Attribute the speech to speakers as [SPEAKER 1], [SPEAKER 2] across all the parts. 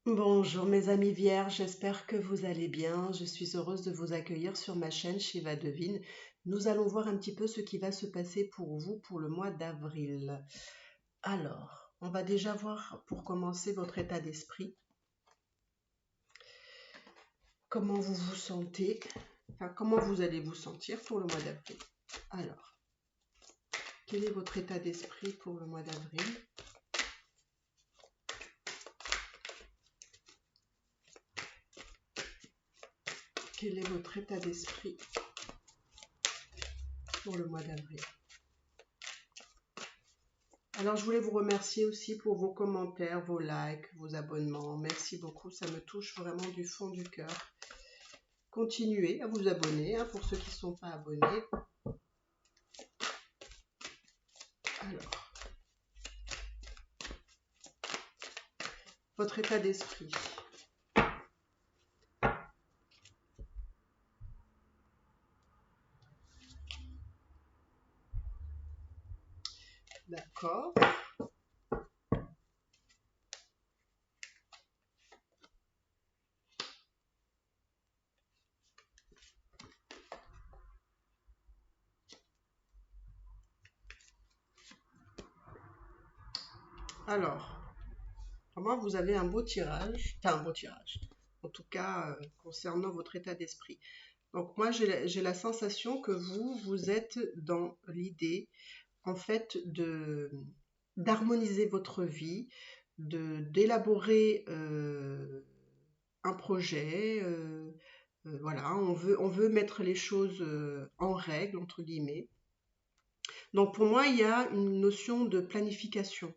[SPEAKER 1] Bonjour mes amis vierges, j'espère que vous allez bien. Je suis heureuse de vous accueillir sur ma chaîne Shiva Devine. Nous allons voir un petit peu ce qui va se passer pour vous pour le mois d'avril. Alors, on va déjà voir pour commencer votre état d'esprit. Comment vous vous sentez, enfin comment vous allez vous sentir pour le mois d'avril. Alors, quel est votre état d'esprit pour le mois d'avril? Quel est votre état d'esprit pour le mois d'avril? Alors, je voulais vous remercier aussi pour vos commentaires, vos likes, vos abonnements. Merci beaucoup, ça me touche vraiment du fond du cœur. Continuez à vous abonner, hein, pour ceux qui ne sont pas abonnés. Alors, votre état d'esprit. D'accord. Alors, vraiment, vous avez un beau tirage, enfin un beau tirage, en tout cas concernant votre état d'esprit. Donc moi, j'ai la sensation que vous êtes dans l'idée, en fait, d'harmoniser votre vie, d'élaborer un projet. Voilà, on veut mettre les choses en règle, entre guillemets. Donc pour moi, il y a une notion de planification.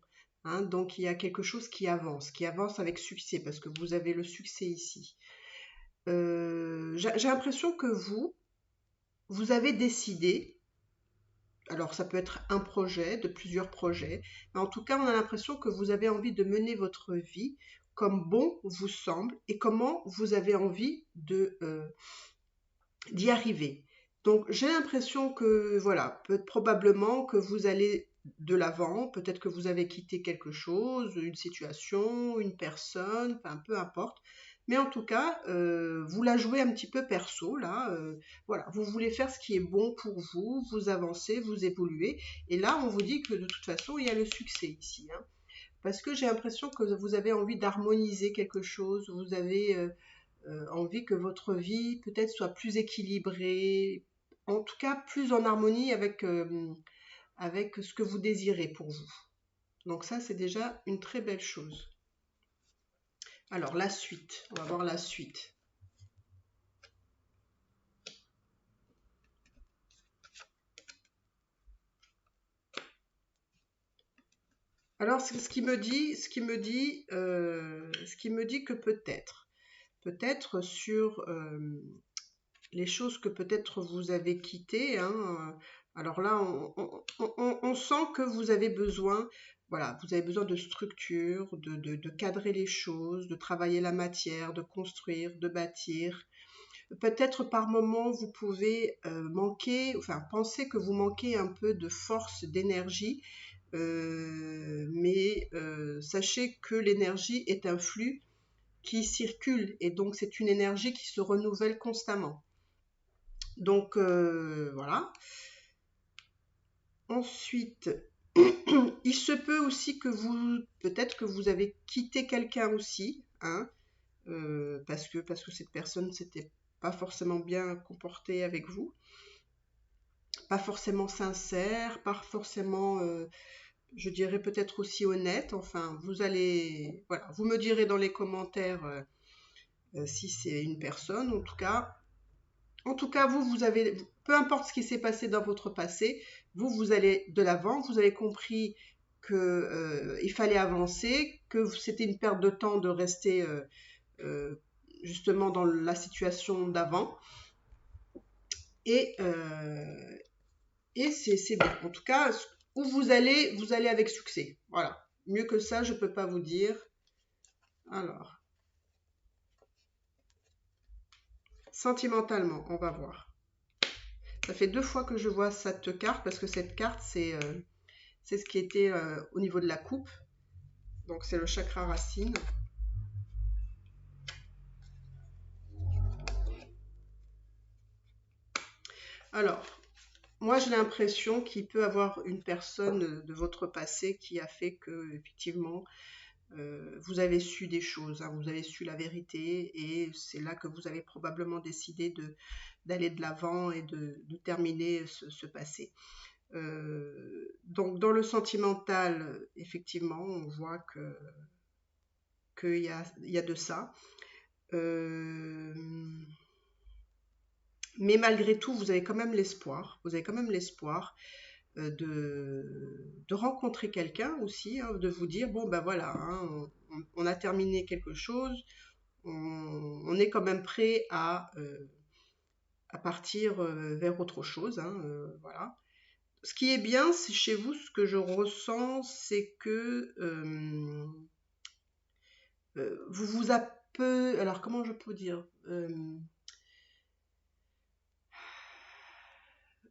[SPEAKER 1] Hein, donc il y a quelque chose qui avance avec succès, parce que vous avez le succès ici. J'ai l'impression que vous avez décidé, alors ça peut être un projet, de plusieurs projets, mais en tout cas on a l'impression que vous avez envie de mener votre vie comme bon vous semble et comment vous avez envie d'y arriver. Donc j'ai l'impression que voilà, probablement que vous allez de l'avant, peut-être que vous avez quitté quelque chose, une situation, une personne, enfin peu importe. Mais en tout cas, vous la jouez un petit peu perso, là. Voilà, vous voulez faire ce qui est bon pour vous, vous avancez, vous évoluez. Et là, on vous dit que de toute façon, il y a le succès ici, hein. Parce que j'ai l'impression que vous avez envie d'harmoniser quelque chose, vous avez envie que votre vie peut-être soit plus équilibrée, en tout cas plus en harmonie avec ce que vous désirez pour vous. Donc ça, c'est déjà une très belle chose. Alors la suite, on va voir la suite. Alors ce qui me dit, ce qui me dit que peut-être sur les choses que peut-être vous avez quittées, hein. Alors là, on sent que vous avez besoin, voilà, vous avez besoin de structure, de cadrer les choses, de travailler la matière, de construire, de bâtir. Peut-être par moment, vous pouvez manquer, enfin penser que vous manquez un peu de force, d'énergie, mais sachez que l'énergie est un flux qui circule et donc c'est une énergie qui se renouvelle constamment. Donc voilà. Ensuite, il se peut aussi que peut-être que vous avez quitté quelqu'un aussi, hein, parce que cette personne s'était pas forcément bien comportée avec vous, pas forcément sincère, pas forcément, je dirais peut-être aussi honnête. Enfin, voilà, vous me direz dans les commentaires si c'est une personne, En tout cas, vous avez, peu importe ce qui s'est passé dans votre passé, vous allez de l'avant, vous avez compris que il fallait avancer, que c'était une perte de temps de rester euh, justement dans la situation d'avant, et, euh, et c'est bien. En tout cas, où vous allez avec succès. Voilà. Mieux que ça, je ne peux pas vous dire. Alors, sentimentalement, on va voir. Ça fait 2 fois que je vois cette carte, parce que cette carte, c'est ce qui était au niveau de la coupe. Donc c'est le chakra racine. Alors, moi j'ai l'impression qu'il peut avoir une personne de votre passé qui a fait que, effectivement, vous avez su des choses, hein, vous avez su la vérité, et c'est là que vous avez probablement décidé d'aller de l'avant et de terminer ce passé. Donc dans le sentimental, effectivement, on voit qu'il y a de ça. Euh, mais malgré tout, vous avez quand même l'espoir. Vous avez quand même l'espoir de rencontrer quelqu'un aussi, hein, de vous dire, bon ben voilà, hein, on a terminé quelque chose, on est quand même prêt à partir vers autre chose, hein, voilà. Ce qui est bien, c'est chez vous, ce que je ressens, c'est que vous vous appelez, alors comment je peux dire,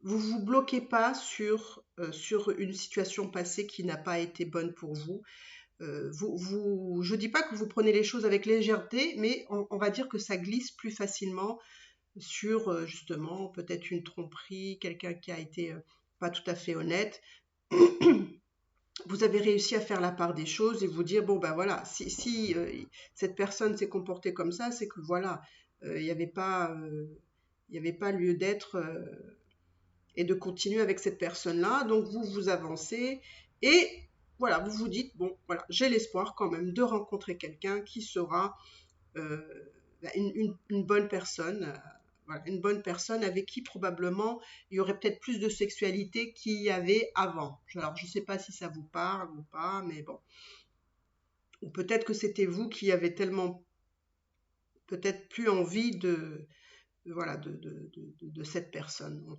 [SPEAKER 1] vous vous bloquez pas sur une situation passée qui n'a pas été bonne pour vous. Je dis pas que vous prenez les choses avec légèreté, mais on va dire que ça glisse plus facilement sur justement peut-être une tromperie, quelqu'un qui a été pas tout à fait honnête. Vous avez réussi à faire la part des choses et vous dire, bon ben voilà, si cette personne s'est comportée comme ça, c'est que voilà, il n'y avait il y avait pas lieu d'être et de continuer avec cette personne-là. Donc vous avancez et voilà, vous vous dites, bon voilà, j'ai l'espoir quand même de rencontrer quelqu'un qui sera euh, une bonne personne, voilà, une bonne personne avec qui probablement il y aurait peut-être plus de sexualité qu'il y avait avant. Alors je ne sais pas si ça vous parle ou pas, mais bon. Ou peut-être que c'était vous qui avez tellement peut-être plus envie voilà, de cette personne. En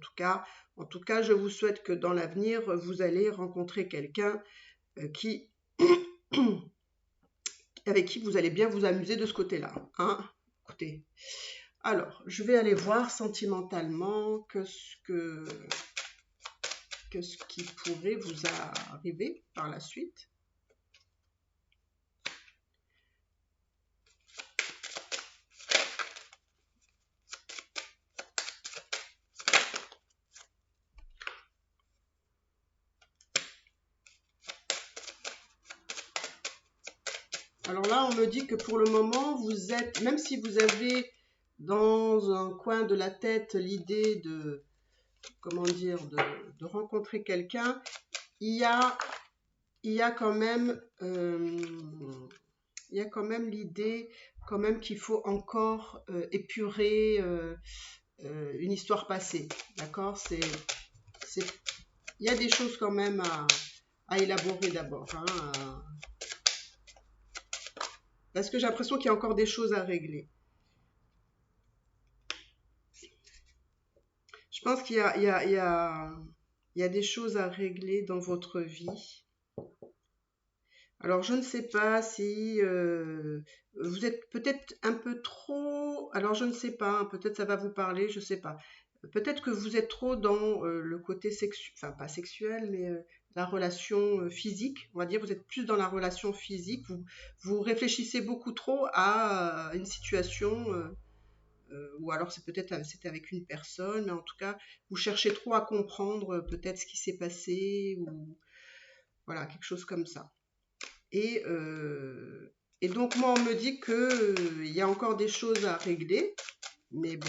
[SPEAKER 1] tout cas, je vous souhaite que dans l'avenir, vous allez rencontrer quelqu'un qui, avec qui vous allez bien vous amuser de ce côté-là. Hein. Écoutez, alors, je vais aller voir sentimentalement que ce qui pourrait vous arriver par la suite. Alors là, on me dit que pour le moment, vous êtes, même si vous avez dans un coin de la tête l'idée comment dire, de rencontrer quelqu'un, il y a, il y a quand même, il y a quand même l'idée quand même qu'il faut encore épurer une histoire passée, d'accord? Il y a des choses quand même à élaborer d'abord, hein, parce que j'ai l'impression qu'il y a encore des choses à régler. Je pense il y a des choses à régler dans votre vie. Alors, je ne sais pas si vous êtes peut-être un peu trop. Alors, je ne sais pas, hein, peut-être ça va vous parler, je ne sais pas. Peut-être que vous êtes trop dans le côté sexuel, enfin pas sexuel, mais la relation physique. On va dire, vous êtes plus dans la relation physique. Vous réfléchissez beaucoup trop à une situation, ou alors c'était avec une personne, mais en tout cas, vous cherchez trop à comprendre peut-être ce qui s'est passé, ou voilà, quelque chose comme ça. Et donc, moi, on me dit qu'il y a encore des choses à régler, mais bon.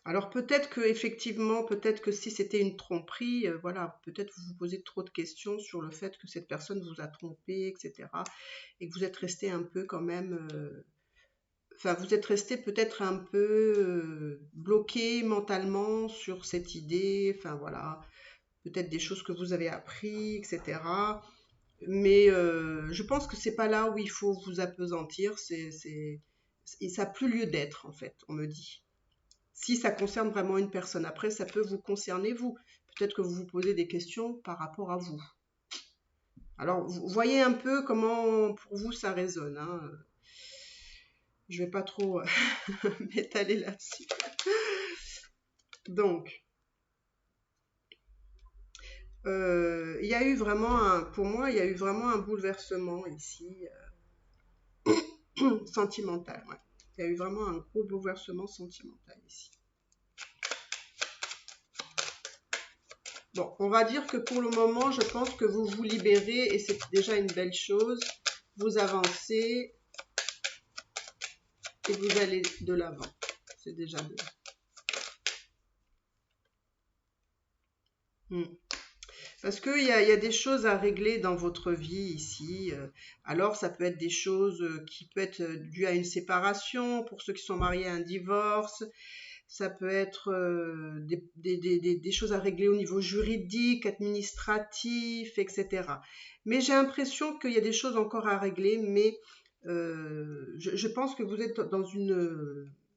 [SPEAKER 1] Alors, peut-être que effectivement, peut-être que si c'était une tromperie, voilà, peut-être vous vous posez trop de questions sur le fait que cette personne vous a trompé, etc. Et que vous êtes resté un peu quand même. Enfin, vous êtes resté peut-être un peu bloqué mentalement sur cette idée, enfin voilà, peut-être des choses que vous avez appris, etc. Mais je pense que c'est pas là où il faut vous appesantir, et ça n'a plus lieu d'être en fait, on me dit. Si ça concerne vraiment une personne, après ça peut vous concerner vous. Peut-être que vous vous posez des questions par rapport à vous. Alors, vous voyez un peu comment pour vous ça résonne, hein. Je vais pas trop m'étaler là-dessus. Donc, il y a eu vraiment pour moi, il y a eu vraiment un bouleversement ici, sentimental. Ouais. Il y a eu vraiment un gros bouleversement sentimental ici. Bon, on va dire que pour le moment, je pense que vous vous libérez et c'est déjà une belle chose. Vous avancez et vous allez de l'avant. C'est déjà bien. Parce qu'il y a des choses à régler dans votre vie ici. Alors, ça peut être des choses qui peuvent être dues à une séparation, pour ceux qui sont mariés à un divorce. Ça peut être des choses à régler au niveau juridique, administratif, etc. Mais j'ai l'impression qu'il y a des choses encore à régler, mais je pense que vous êtes dans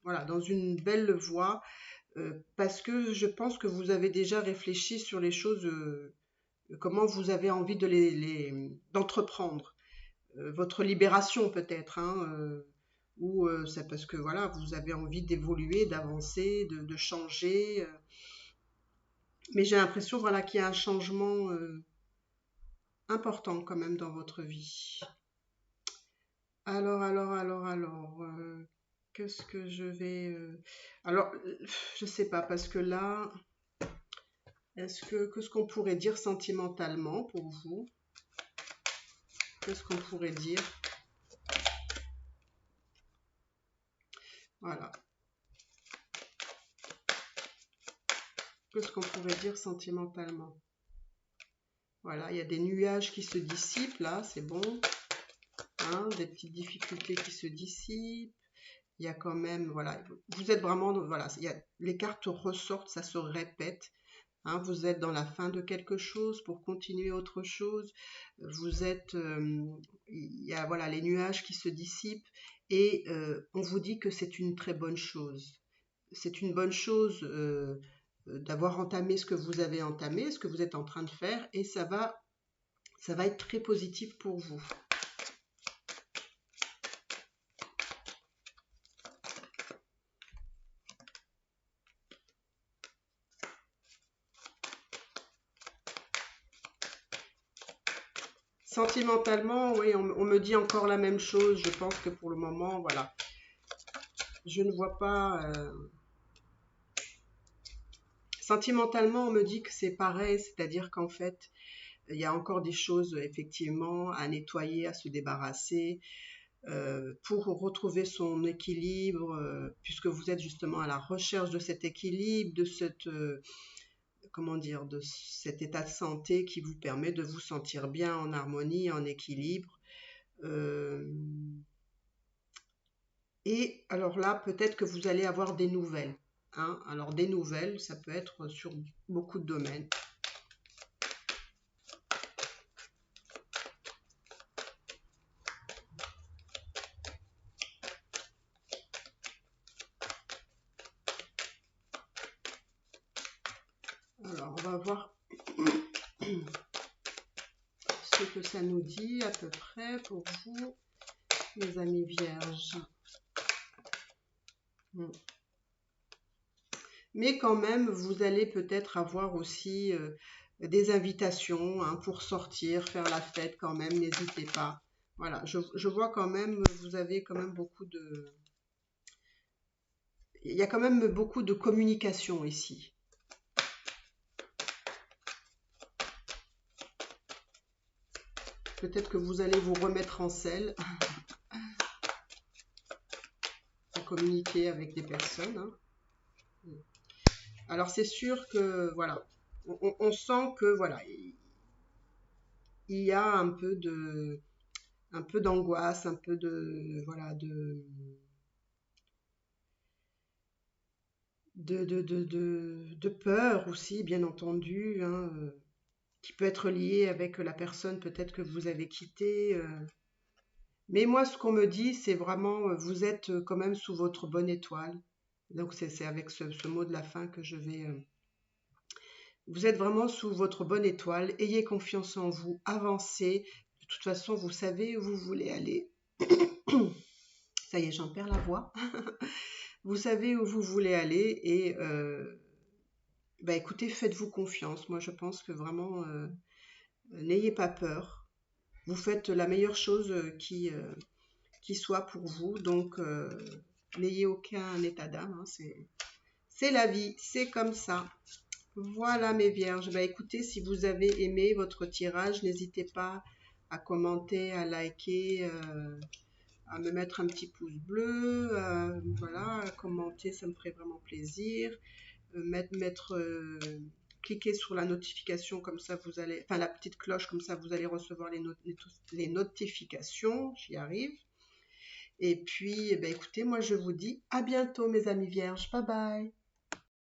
[SPEAKER 1] voilà, dans une belle voie, parce que je pense que vous avez déjà réfléchi sur les choses, comment vous avez envie d'entreprendre. Votre libération peut-être, hein, ou c'est parce que voilà, vous avez envie d'évoluer, d'avancer, de changer. Mais j'ai l'impression voilà, qu'il y a un changement important quand même dans votre vie. Alors, qu'est-ce que je vais... Alors, je sais pas, parce que là, qu'est-ce qu'on pourrait dire sentimentalement pour vous? Qu'est-ce qu'on pourrait dire? Voilà. Qu'est-ce qu'on pourrait dire sentimentalement? Voilà, il y a des nuages qui se dissipent là, c'est bon. Hein, des petites difficultés qui se dissipent. Il y a quand même, voilà, vous êtes vraiment, voilà, les cartes ressortent, ça se répète. Hein, vous êtes dans la fin de quelque chose pour continuer autre chose. Vous êtes, il y a voilà les nuages qui se dissipent et on vous dit que c'est une très bonne chose. C'est une bonne chose d'avoir entamé ce que vous avez entamé, ce que vous êtes en train de faire, et ça va être très positif pour vous. Sentimentalement, oui, on me dit encore la même chose. Je pense que pour le moment, voilà, je ne vois pas... Sentimentalement, on me dit que c'est pareil, c'est-à-dire qu'en fait, il y a encore des choses effectivement à nettoyer, à se débarrasser, pour retrouver son équilibre, puisque vous êtes justement à la recherche de cet équilibre, de cette, comment dire, de cet état de santé qui vous permet de vous sentir bien en harmonie, en équilibre. Et alors là, peut-être que vous allez avoir des nouvelles. Hein. Alors des nouvelles, ça peut être sur beaucoup de domaines. Alors, on va voir ce que ça nous dit à peu près pour vous, mes amis vierges. Mais quand même, vous allez peut-être avoir aussi des invitations, hein, pour sortir, faire la fête quand même, n'hésitez pas. Voilà, je vois quand même, vous avez quand même beaucoup de... Il y a quand même beaucoup de communication ici. Peut-être que vous allez vous remettre en selle, à communiquer avec des personnes. Hein. Alors c'est sûr que, voilà, on sent que, voilà, il y a un peu d'angoisse, un peu de, voilà, de peur aussi, bien entendu, hein, qui peut être liée avec la personne peut-être que vous avez quittée. Mais moi, ce qu'on me dit, c'est vraiment, vous êtes quand même sous votre bonne étoile. Donc c'est avec ce mot de la fin que je vais... vous êtes vraiment sous votre bonne étoile, ayez confiance en vous, avancez. De toute façon, vous savez où vous voulez aller. Ça y est, j'en perds la voix. Vous savez où vous voulez aller et bah écoutez, faites-vous confiance. Moi, je pense que vraiment, n'ayez pas peur. Vous faites la meilleure chose qui soit pour vous. Donc, n'ayez aucun état d'âme, hein, c'est la vie, c'est comme ça. Voilà mes vierges. Bah écoutez, si vous avez aimé votre tirage, n'hésitez pas à commenter, à liker, à me mettre un petit pouce bleu, voilà, à commenter, ça me ferait vraiment plaisir. Cliquez sur la notification, comme ça vous allez, enfin la petite cloche, comme ça vous allez recevoir les notifications, j'y arrive. Et puis, eh ben, écoutez, moi je vous dis à bientôt mes amis vierges, bye bye.